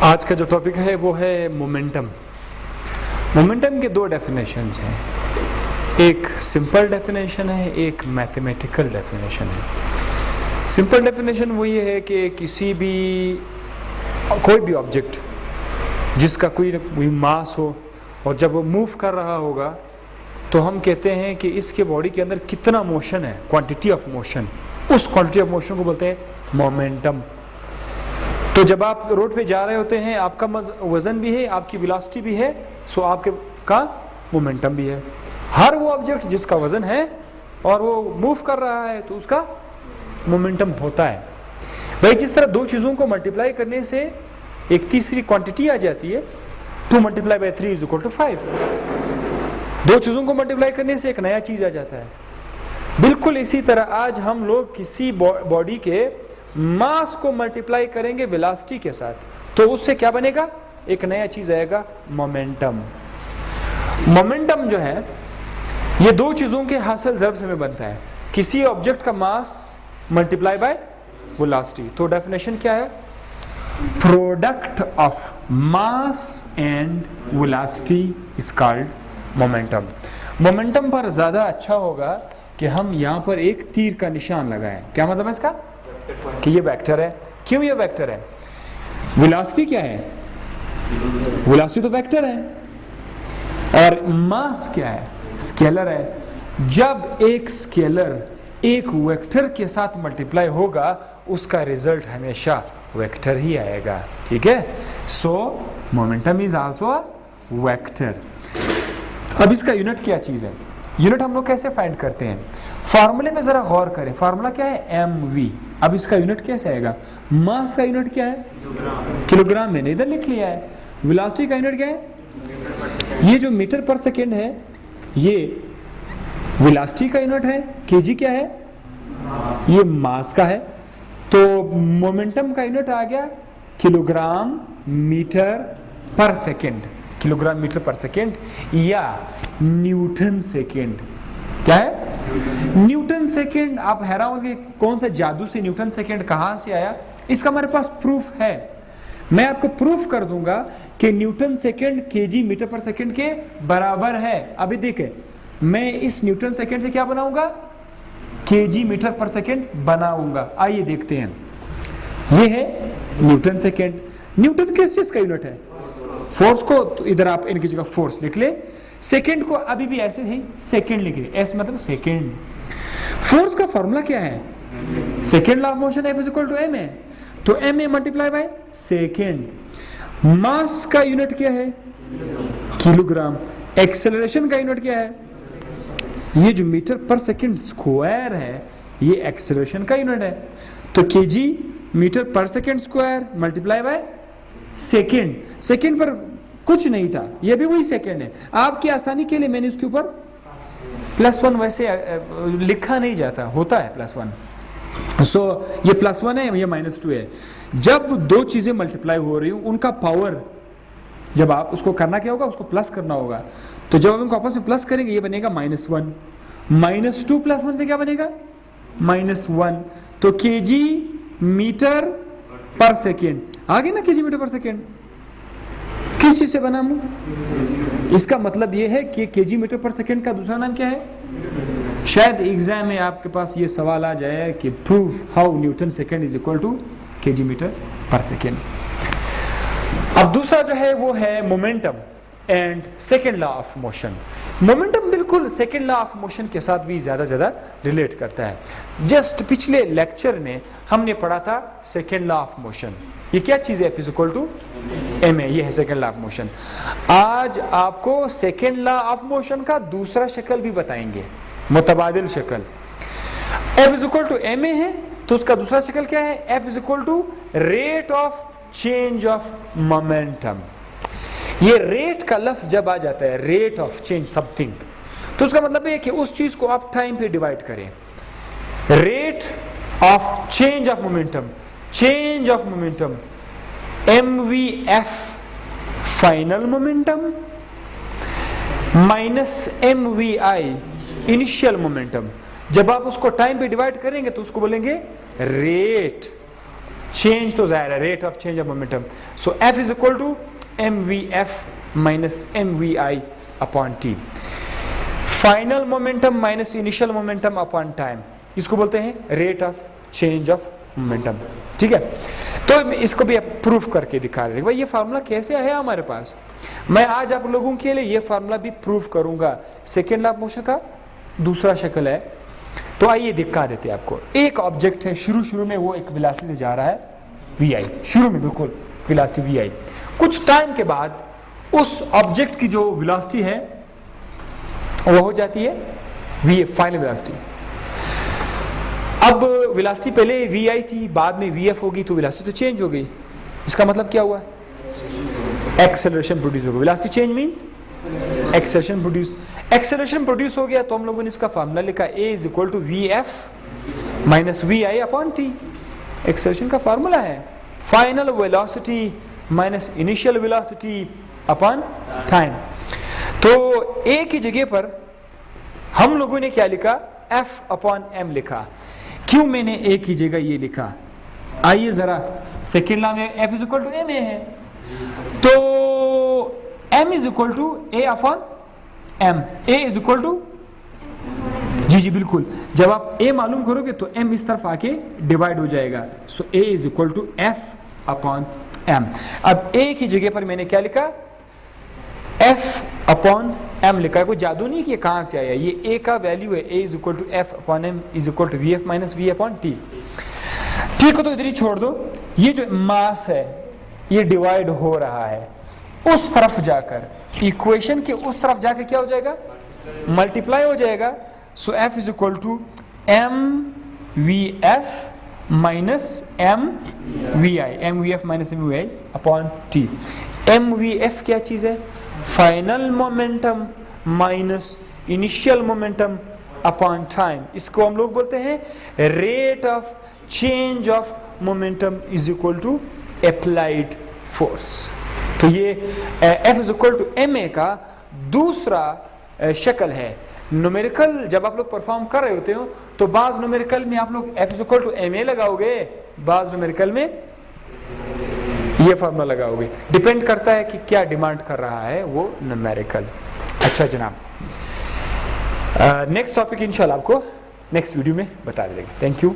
आज का जो टॉपिक है वो है मोमेंटम। मोमेंटम के दो डेफिनेशंस हैं, एक सिंपल डेफिनेशन है, एक मैथमेटिकल डेफिनेशन है। सिंपल डेफिनेशन वो ये है कि कोई भी ऑब्जेक्ट जिसका कोई मास हो और जब वो मूव कर रहा होगा तो हम कहते हैं कि इसके बॉडी के अंदर कितना मोशन है, क्वांटिटी ऑफ मोशन, उस क्वांटिटी ऑफ मोशन को बोलते हैं मोमेंटम। तो जब आप रोड पे जा रहे होते हैं, आपका वजन भी है, आपकी वेलोसिटी भी है, सो आपके का मोमेंटम भी है। हर वो ऑब्जेक्ट जिसका वजन है और वो मूव कर रहा है तो उसका मोमेंटम होता है। भाई जिस तरह दो चीज़ों को मल्टीप्लाई करने से एक तीसरी क्वांटिटी आ जाती है, 2 × 3 = 5। दो चीज़ों को मल्टीप्लाई करने से एक नया चीज़ आ जाता है। बिल्कुल इसी तरह आज हम लोग किसी बॉडी के मास को मल्टीप्लाई करेंगे वेलोसिटी के साथ, तो उससे क्या बनेगा, एक नया चीज आएगा, मोमेंटम। मोमेंटम जो है ये दो चीजों के हासिल ज़र्ब से में बनता है, किसी ऑब्जेक्ट का मास मल्टीप्लाई बाय वेलोसिटी। तो डेफिनेशन क्या है, product of mass and velocity is called momentum. Momentum पर ज्यादा अच्छा होगा कि हम यहाँ पर एक तीर का निशान लगाएं। क्या मतलब है इसका, कि ये वेक्टर है। क्यों ये वेक्टर है, वेलोसिटी क्या है, वेलोसिटी तो वेक्टर है, और मास क्या है, स्केलर है। जब एक स्केलर एक वेक्टर के साथ मल्टीप्लाई होगा उसका रिजल्ट हमेशा वेक्टर ही आएगा, ठीक है। सो momentum is also a vector. अब इसका यूनिट क्या चीज है, यूनिट हम लोग कैसे फाइंड करते हैं, फॉर्मूले में जरा गौर करें। फॉर्मूला क्या है, mv। अब इसका यूनिट कैसे आएगा, मास का यूनिट क्या है, किलोग्राम। मैंने इधर लिख लिया है। वेलोसिटी का यूनिट क्या है, ये जो मीटर पर सेकेंड है ये वेलोसिटी का यूनिट है। केजी क्या है, ये मास का है। तो मोमेंटम का यूनिट आ गया kilogram metre per second, kilogram metre per second या न्यूटन सेकेंड। क्या है, न्यूटन सेकेंड। आप हैरान होंगे कौन सा जादू से न्यूटन सेकेंड कहां से आया। इसका हमारे पास प्रूफ है, मैं आपको प्रूफ कर दूंगा कि Newton second KG metre per second के बराबर है। अभी देखें, मैं इस न्यूटन सेकेंड से क्या बनाऊंगा, केजी मीटर पर सेकेंड बनाऊंगा। आइए देखते हैं, ये है न्यूटन सेकेंड। न्यूटन किस चीज का यूनिट है, फोर्स को। तो इधर आप इनकी जगह फोर्स लिख ले, सेकेंड को अभी भी ऐसे ही सेकेंड लिख ले, एस मतलब सेकेंड। फोर्स का फॉर्मूला क्या है, second law of motion F = ma। तो ma मल्टीप्लाई बाय सेकेंड। मास का यूनिट क्या है, किलोग्राम। एक्सेलरेशन का यूनिट क्या है, ये जो मीटर पर सेकेंड स्क्वायर है ये एक्सेलरेशन का यूनिट है। तो KG metre per second square multiply by second. Second पर कुछ नहीं था, ये भी वही सेकेंड है। आपकी आसानी के लिए मैंने इसके ऊपर +1 वैसे लिखा नहीं जाता, होता है +1। सो ये +1 है, ये -2 है। जब दो चीजें मल्टीप्लाई हो रही हूं उनका पावर, जब आप उसको करना क्या होगा, उसको प्लस करना होगा। तो जब हम इनको आपस में प्लस करेंगे ये बनेगा -1, -2 + 1 से क्या बनेगा, -1। तो केजी मीटर पर सेकेंड आगे ना, केजी मीटर पर सेकेंड किस चीज से बना हूं, इसका मतलब यह है कि केजी मीटर पर सेकेंड का दूसरा नाम क्या है। शायद एग्जाम में आपके पास ये सवाल आ जाए कि proof how Newton second is equal to K G metre per second. अब दूसरा जो है वो है momentum and second law of motion. Momentum बिल्कुल सेकेंड लॉ ऑफ मोशन के साथ भी ज्यादा रिलेट करता है। जस्ट पिछले लेक्चर में हमने पढ़ा था सेकेंड लॉ ऑफ मोशन। ये क्या चीज है, F = ma, ये है सेकेंड लॉ ऑफ मोशन। आज आपको सेकेंड लॉ ऑफ मोशन का दूसरा शक्ल भी बताएंगे, मुतबादिल शक्ल। F = ma है तो उसका दूसरा शक्ल क्या है, F = rate of change of momentum. ये रेट का लफ्ज जब आ जाता है, रेट ऑफ चेंज समथिंग, तो उसका मतलब है कि उस चीज को आप टाइम पे डिवाइड करें। Rate of change of momentum, change of momentum mvf final momentum minus mvi initial momentum. जब आप उसको टाइम पे डिवाइड करेंगे तो उसको बोलेंगे रेट चेंज तो जाहिर है, rate of change of momentum. So F is equal to M V F minus M V I upon T. Final momentum minus initial momentum upon time, इसको बोलते हैं rate of change of momentum. ठीक है, तो इसको भी आप proof करके दिखा देंगे। भाई ये फार्मूला कैसे है हमारे पास, मैं आज आप लोगों के लिए ये फार्मूला भी प्रूफ करूंगा। सेकेंड लॉ ऑफ मोशन का दूसरा शक्ल है, तो आइए दिखा देते हैं आपको। एक ऑब्जेक्ट है, शुरू में वो एक वेलोसिटी से जा रहा है वी आई, शुरू में बिल्कुल वेलोसिटी वी आई। कुछ टाइम के बाद उस ऑब्जेक्ट की जो वेलोसिटी है वो हो जाती है वी एफ, फाइनल वेलोसिटी। अब वेलोसिटी पहले वी आई थी, बाद में वी एफ होगी, तो वेलोसिटी तो चेंज हो गई। इसका मतलब क्या हुआ, एक्सेलरेशन प्रोड्यूस हो गया। Velocity change means acceleration produce. Acceleration produce हो गया तो हम लोगों ने इसका फार्मूला लिखा A is equal to V F minus V I upon T. Acceleration का फार्मूला है final velocity minus initial velocity upon time. तो ए की जगह पर हम लोगों ने क्या लिखा, एफ अपॉन एम लिखा। क्यों मैंने ए की जगह ये लिखा, आइए जरा, सेकेंड लॉ में F is equal to M A है, तो M is equal to A upon M. A is equal to, जी बिल्कुल, जब आप ए मालूम करोगे तो एम इस तरफ आके डिवाइड हो जाएगा। So A is equal to F upon M. अब ए की जगह पर मैंने क्या लिखा, एफ अपॉन एम लिखा है। कोई जादू नहीं कि ये कहां से आया, ये ए का वैल्यू है। A is equal to F upon M is equal to V F minus V upon T. ठीक हो, तो इधर ही छोड़ दो। ये जो मास है ये डिवाइड हो रहा है उस तरफ जाकर, इक्वेशन के उस तरफ जाकर क्या हो जाएगा, मल्टीप्लाई हो जाएगा। So F is equal to M V F minus M V I, M V F minus M V I upon T. M V F क्या चीज है, final momentum minus initial momentum upon time. इसको हम लोग बोलते हैं rate of change of momentum is equal to applied force. तो ये F is equal to M A का दूसरा शक्ल है। न्यूमेरिकल जब आप लोग परफॉर्म कर रहे होते हो तो बाज न्यूमेरिकल में आप लोग F is equal to M A लगाओगे, बाज न्यूमेरिकल में ये फार्मूला लगाओगे। डिपेंड करता है कि क्या डिमांड कर रहा है वो न्यूमेरिकल। अच्छा जनाब, नेक्स्ट टॉपिक इंशाल्लाह आपको नेक्स्ट वीडियो में बता देंगे। Thank you.